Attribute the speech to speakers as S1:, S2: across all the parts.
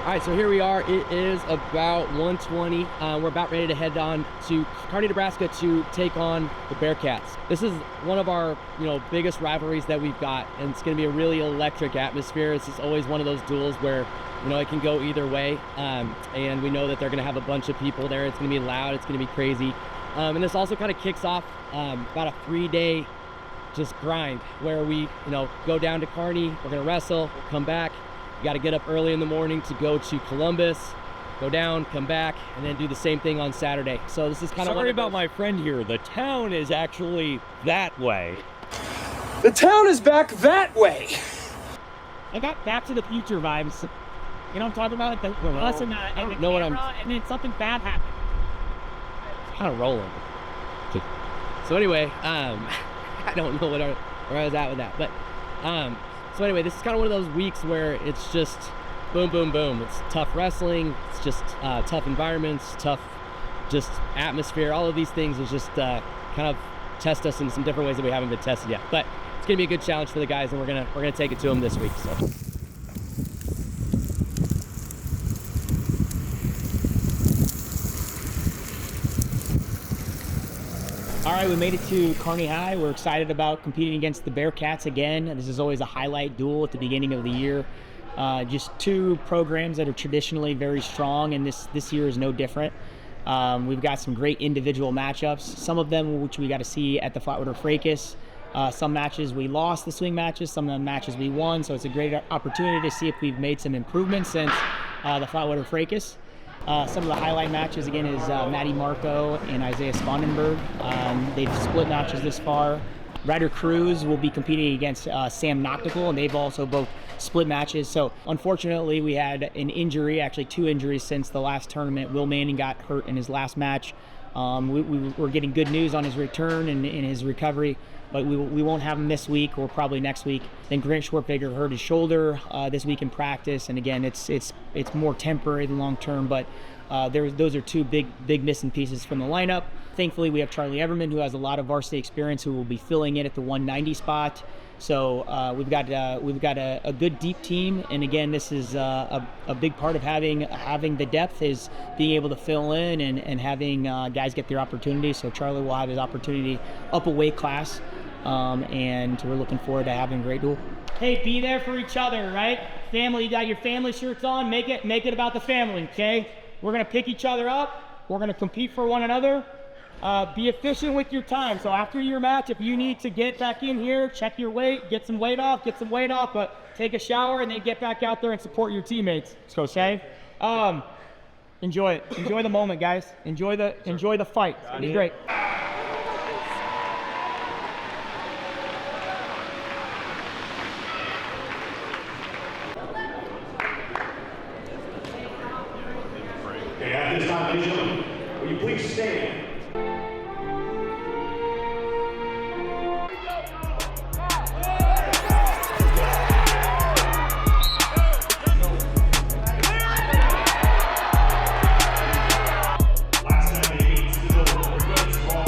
S1: All right, so here we are. It is about 1:20. We're about ready to head on to Kearney, Nebraska to take on the Bearcats. This is one of our, biggest rivalries that we've got, and it's going to be a really electric atmosphere. It's just always one of those duels where, it can go either way. And we know that they're going to have a bunch of people there. It's going to be loud. It's going to be crazy. And this also kind of kicks off about a 3-day just grind where we, go down to Kearney. We're going to wrestle, we'll come back. You got to get up early in the morning to go to Columbus, go down, come back, and then do the same thing on Saturday. So this is kind of...
S2: Sorry about my friend here. The town is actually that way.
S3: The town is back that way.
S4: I got Back to the Future vibes. You know what I'm talking about? The bus and the camera, and then something bad happened.
S1: Kind of rolling. So anyway, I don't know where I was at with that, but so anyway, this is kind of one of those weeks where it's just boom, boom, boom. It's tough wrestling. It's just tough environments, tough just atmosphere. All of these things is just kind of test us in some different ways that we haven't been tested yet. But it's gonna be a good challenge for the guys, and we're gonna take it to them this week. So.
S4: All right, we made it to Kearney High. We're excited about competing against the Bearcats again. This is always a highlight duel at the beginning of the year. Just two programs that are traditionally very strong, and this year is no different. We've got some great individual matchups, some of them which we got to see at the Flatwater Fracas. Some matches we lost, the swing matches, some of the matches we won, so it's a great opportunity to see if we've made some improvements since the Flatwater Fracas. Some of the highlight matches, again, is Matty Marco and Isaiah Spondenberg. They've split matches this far. Ryder Cruz will be competing against Sam Noctical, and they've also both split matches. So unfortunately, we had an injury, actually 2 injuries since the last tournament. Will Manning got hurt in his last match. We're getting good news on his return and in his recovery, but we won't have him this week or probably next week. Then Grant Schwartbaker hurt his shoulder this week in practice, and again, it's more temporary than long term, but those are 2 big missing pieces from the lineup. Thankfully, we have Charlie Everman, who has a lot of varsity experience, who will be filling in at the 190 spot. So we've got a good deep team, and again, this is a big part of having the depth is being able to fill in and having guys get their opportunity. So Charlie will have his opportunity up a weight class, and we're looking forward to having a great duel. Hey, be there for each other, right? Family, you got your family shirts on. Make it about the family, okay? We're gonna pick each other up. We're gonna compete for one another. Be efficient with your time. So after your match, if you need to get back in here, check your weight, get some weight off, but take a shower and then get back out there and support your teammates. Okay? Enjoy it. Enjoy the moment, guys. Enjoy the fight. It's gonna be great.
S5: Okay, at this time, ladies and gentlemen, will you please stand? Last time they beat still, we're good, strong.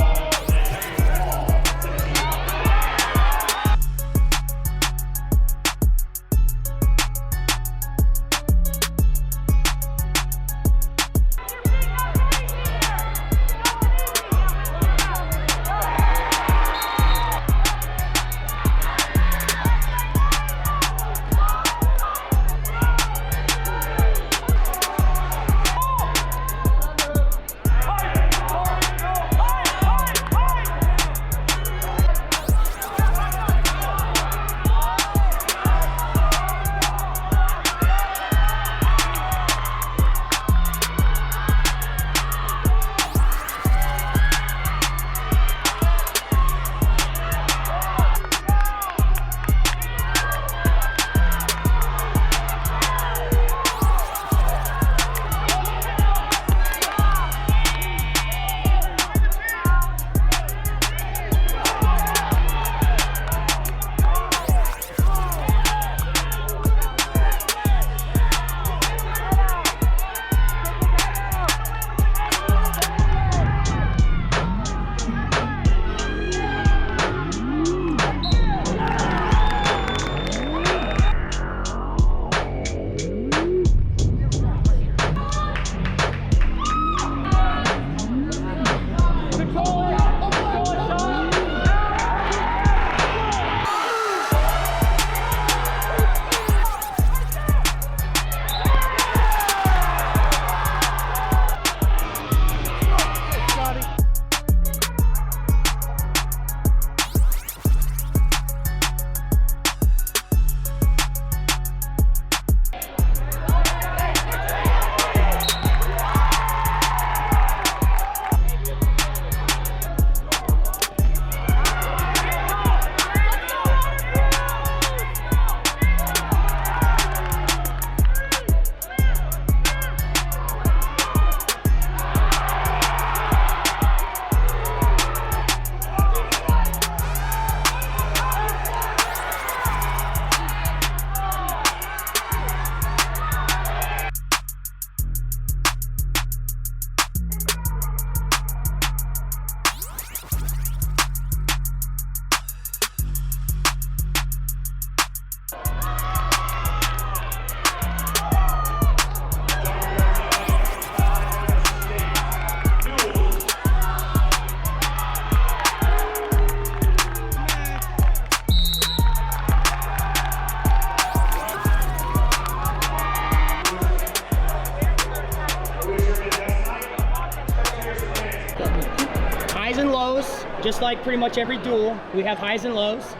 S4: just like pretty much every duel, we have highs and lows.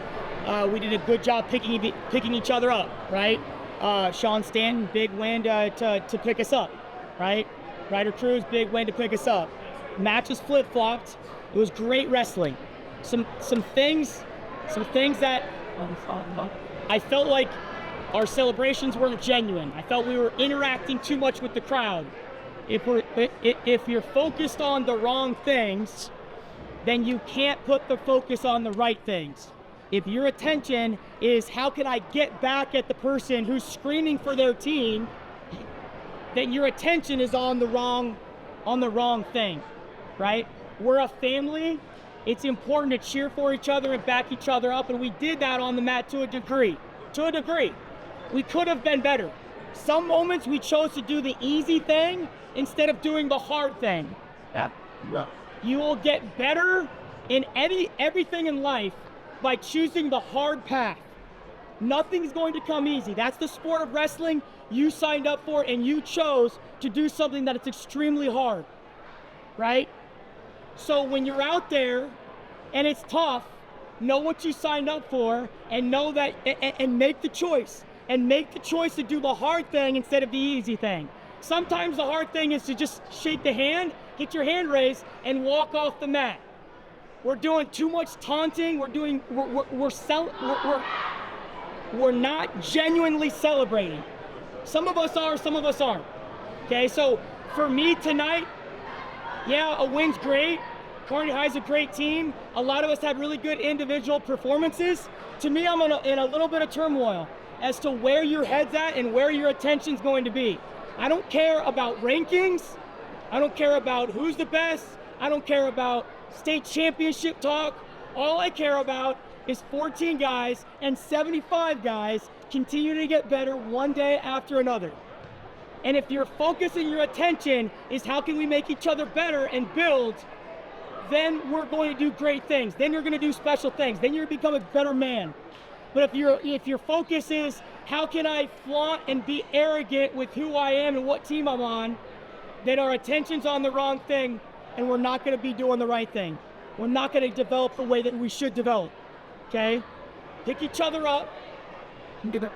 S4: We did a good job picking each other up, right? Sean Stanton, big win to pick us up, right? Ryder Cruz, big win to pick us up. Match was flip-flopped. It was great wrestling. Some things that I felt like our celebrations weren't genuine. I felt we were interacting too much with the crowd. If you're focused on the wrong things, then you can't put the focus on the right things. If your attention is how can I get back at the person who's screaming for their team, then your attention is on the wrong thing, right? We're a family. It's important to cheer for each other and back each other up, and we did that on the mat to a degree. We could have been better. Some moments we chose to do the easy thing instead of doing the hard thing. Yeah. You will get better in everything in life by choosing the hard path. Nothing's going to come easy. That's the sport of wrestling. You signed up for it and you chose to do something that is extremely hard, right? So when you're out there and it's tough, know what you signed up for and know that, and make the choice. And make the choice to do the hard thing instead of the easy thing. Sometimes the hard thing is to just shake the hand, get your hand raised, and walk off the mat. We're doing too much taunting. We're not genuinely celebrating. Some of us are, some of us aren't. Okay, so for me tonight, yeah, a win's great. Kearney High's a great team. A lot of us had really good individual performances. To me, I'm in a little bit of turmoil as to where your head's at and where your attention's going to be. I don't care about rankings. I don't care about who's the best. I don't care about state championship talk. All I care about is 14 guys and 75 guys continuing to get better one day after another. And if your focus and your attention is how can we make each other better and build, then we're going to do great things. Then you're going to do special things. Then you're going to become a better man. But if your focus is how can I flaunt and be arrogant with who I am and what team I'm on, then our attention's on the wrong thing and we're not going to be doing the right thing. We're not going to develop the way that we should develop, okay? Pick each other up.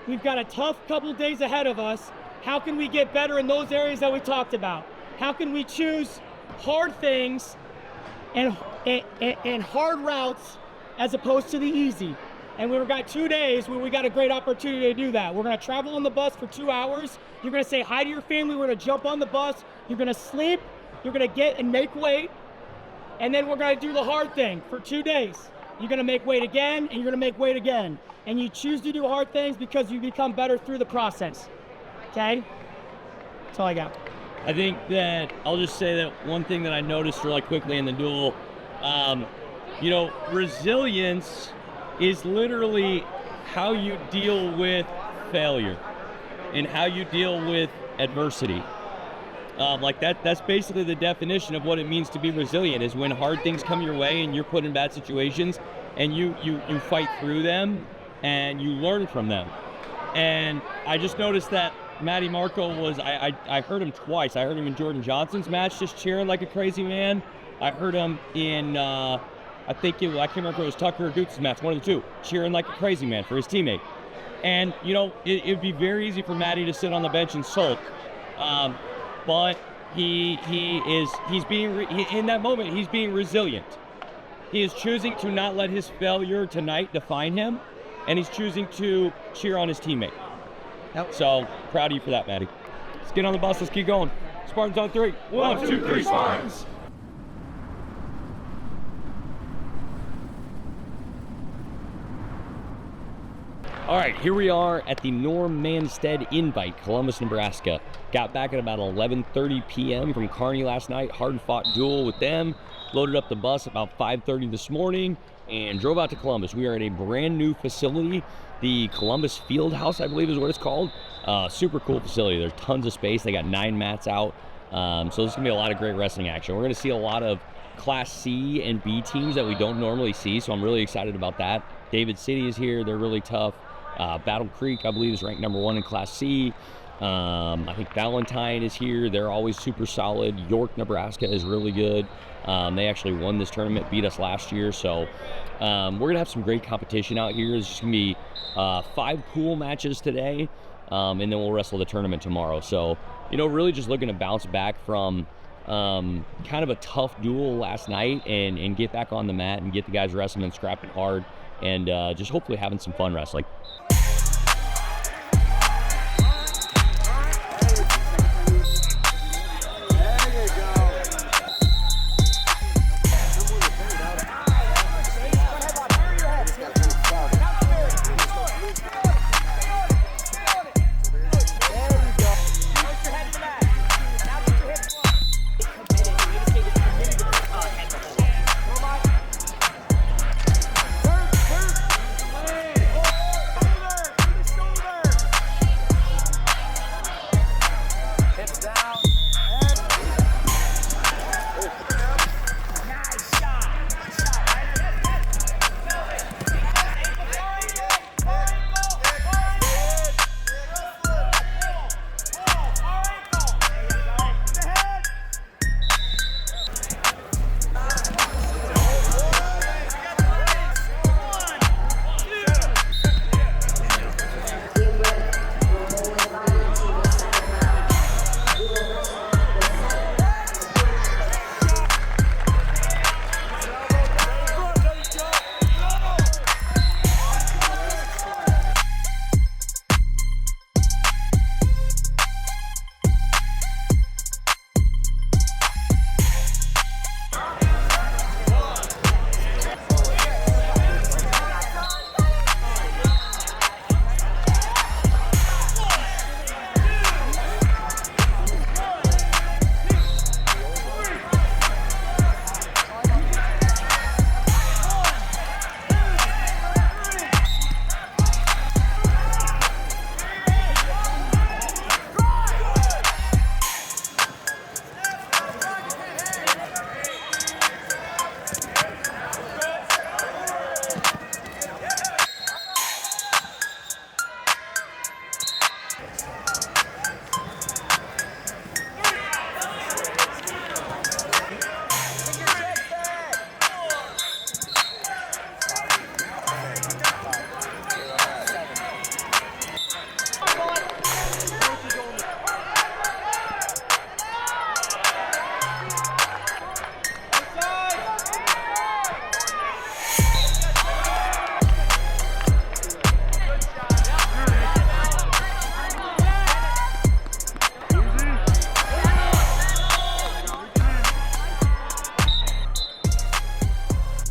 S4: We've got a tough couple days ahead of us. How can we get better in those areas that we talked about? How can we choose hard things and hard routes as opposed to the easy? And we've got 2 days where we got a great opportunity to do that. We're gonna travel on the bus for 2 hours. You're gonna say hi to your family. We're gonna jump on the bus. You're gonna sleep. You're gonna get and make weight. And then we're gonna do the hard thing for 2 days. You're gonna make weight again and you're gonna make weight again. And you choose to do hard things because you become better through the process, okay? That's all I got.
S2: I think that I'll just say that one thing that I noticed really quickly in the duel, resilience is literally how you deal with failure and how you deal with adversity. That's basically the definition of what it means to be resilient, is when hard things come your way and you're put in bad situations and you fight through them and you learn from them. And I just noticed that Matty Marco I heard him twice. I heard him in Jordan Johnson's match just cheering like a crazy man. I heard him in, I can't remember if it was Tucker or Goots' match, one of the two, cheering like a crazy man for his teammate. And, it'd be very easy for Matty to sit on the bench and sulk. But in that moment, he's being resilient. He is choosing to not let his failure tonight define him, and he's choosing to cheer on his teammate.
S1: Yep.
S2: So, proud of you for that, Matty. Let's get on the bus, let's keep going. Spartans on 3. 1, 2, 3, Spartans! All right, here we are at the Norm Manstedt Invite, Columbus, Nebraska. Got back at about 11:30 p.m. from Kearney last night. Hard-fought duel with them. Loaded up the bus about 5:30 this morning and drove out to Columbus. We are at a brand new facility, the Columbus Fieldhouse, I believe is what it's called. Super cool facility. There's tons of space. They got 9 mats out. So there's going to be a lot of great wrestling action. We're going to see a lot of Class C and B teams that we don't normally see, so I'm really excited about that. David City is here. They're really tough. Battle Creek, I believe, is ranked #1 in Class C. I think Valentine is here. They're always super solid. York, Nebraska is really good. They actually won this tournament, beat us last year. So we're going to have some great competition out here. There's just going to be 5 pool matches today, and then we'll wrestle the tournament tomorrow. So, really just looking to bounce back from kind of a tough duel last night and get back on the mat and get the guys wrestling and scrapping hard and just hopefully having some fun wrestling.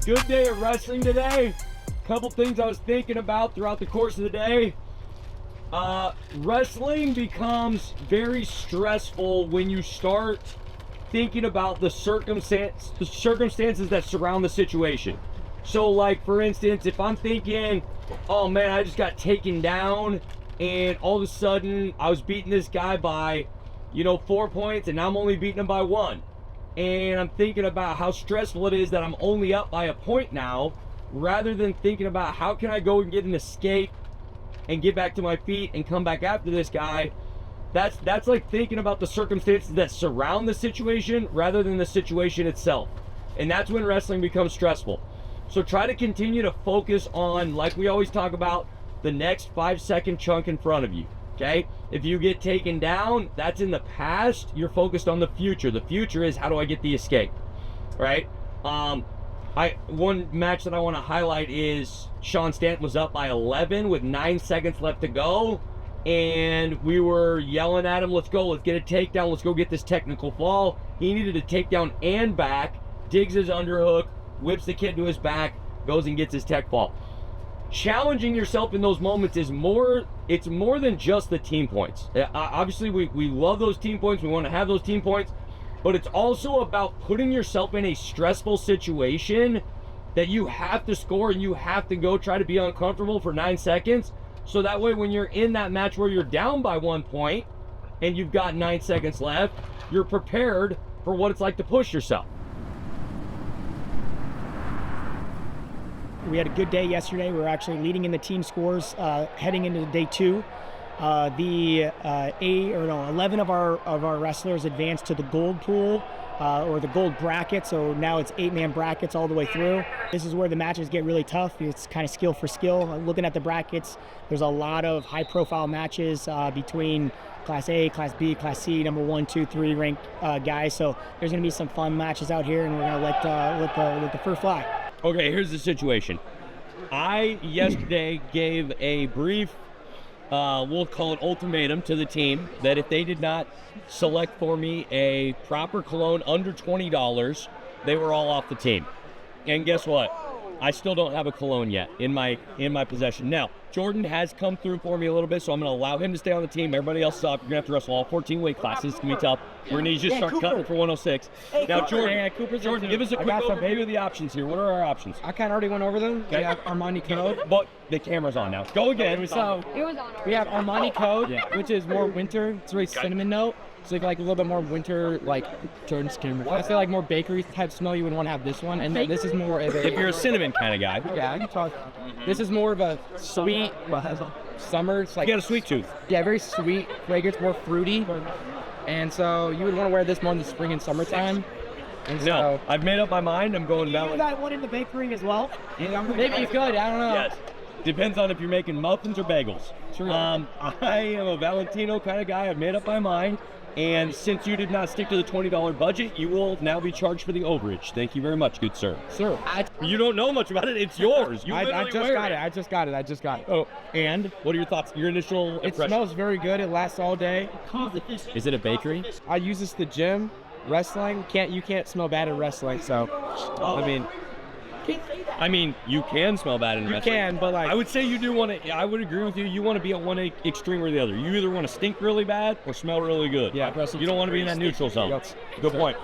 S6: Good day of wrestling today. Couple things I was thinking about throughout the course of the day. Wrestling becomes very stressful when you start thinking about the circumstances that surround the situation. So like, for instance, if I'm thinking, oh man, I just got taken down and all of a sudden I was beating this guy by 4 points and now I'm only beating him by 1. And I'm thinking about how stressful it is that I'm only up by a point now, rather than thinking about how can I go and get an escape and get back to my feet and come back after this guy. That's like thinking about the circumstances that surround the situation rather than the situation itself. And that's when wrestling becomes stressful. So try to continue to focus on, like we always talk about, the next 5-second chunk in front of you. Okay? If you get taken down, that's in the past. You're focused on the future. The future is, how do I get the escape? Right? One match that I want to highlight is Sean Stanton was up by 11 with 9 seconds left to go, and we were yelling at him, let's go, let's get a takedown, let's go get this technical fall. He needed a takedown and back, digs his underhook, whips the kid to his back, goes and gets his tech fall. Challenging yourself in those moments is more than just the team points. Obviously we love those team points, we want to have those team points, but it's also about putting yourself in a stressful situation that you have to score and you have to go try to be uncomfortable for 9 seconds, so that way when you're in that match where you're down by 1 point and you've got 9 seconds left, you're prepared for what it's like to push yourself.
S4: We had a good day yesterday. We were actually leading in the team scores heading into day 2. 11 of our wrestlers advanced to the gold pool, or the gold bracket. So now it's 8-man brackets all the way through. This is where the matches get really tough. It's kind of skill for skill. Looking at the brackets, there's a lot of high-profile matches between Class A, Class B, Class C, number 1, 2, 3 ranked guys. So there's going to be some fun matches out here, and we're going to let the fur fly.
S2: Okay, here's the situation. I yesterday gave a brief, we'll call it ultimatum, to the team that if they did not select for me a proper cologne under $20, they were all off the team. And guess what? I still don't have a cologne yet in my possession. Now, Jordan has come through for me a little bit, so I'm going to allow him to stay on the team. Everybody else is up. You're going to have to wrestle all 14 weight classes. It's going to be tough. We're going to need you to start cutting for 106. Now, Jordan, give us a quick overview of the options here. What are our options?
S1: I kind of already went over them. We have Armani Code.
S2: But the camera's on now. Go again.
S1: So we have Armani Code, which is more winter. It's really cinnamon note. So if you like a little bit more winter, like Jordan's camera. I feel like more bakery type smell, you would want to have this one. And this is more of a...
S2: If you're a cinnamon kind of guy.
S1: Yeah, I can talk. This is more of a sweet summer. It's like,
S2: You got a sweet tooth.
S1: Yeah, very sweet fragrance, more fruity. And so you would want to wear this more in the spring and summertime. And
S2: No, I've made up my mind. I'm going down.
S4: You got one in the bakery as well?
S1: Maybe you could, I don't know.
S2: Yes. Depends on if you're making muffins or bagels.
S1: True.
S2: I am a Valentino kind of guy. I've made up my mind. And since you did not stick to the $20 budget, you will now be charged for the overage. Thank you very much, good sir.
S1: Sure.
S2: You don't know much about it. It's yours. You
S1: I
S2: literally
S1: just
S2: wear
S1: got
S2: it.
S1: it. I just got it.
S2: Oh, and what are your thoughts? Your initial
S1: It
S2: impression?
S1: smells very good. It lasts all day.
S2: Is it a bakery?
S1: I use this at the gym. Wrestling, you can't smell bad at wrestling. So,
S2: I mean, you can smell bad in wrestling.
S1: you can, but like
S2: I would say you do want to. I would agree with you. You want to be at one extreme or the other. You either want to stink really bad or smell really good.
S1: Yeah.
S2: You don't want to be in that neutral zone.
S1: Yes.
S2: Good point.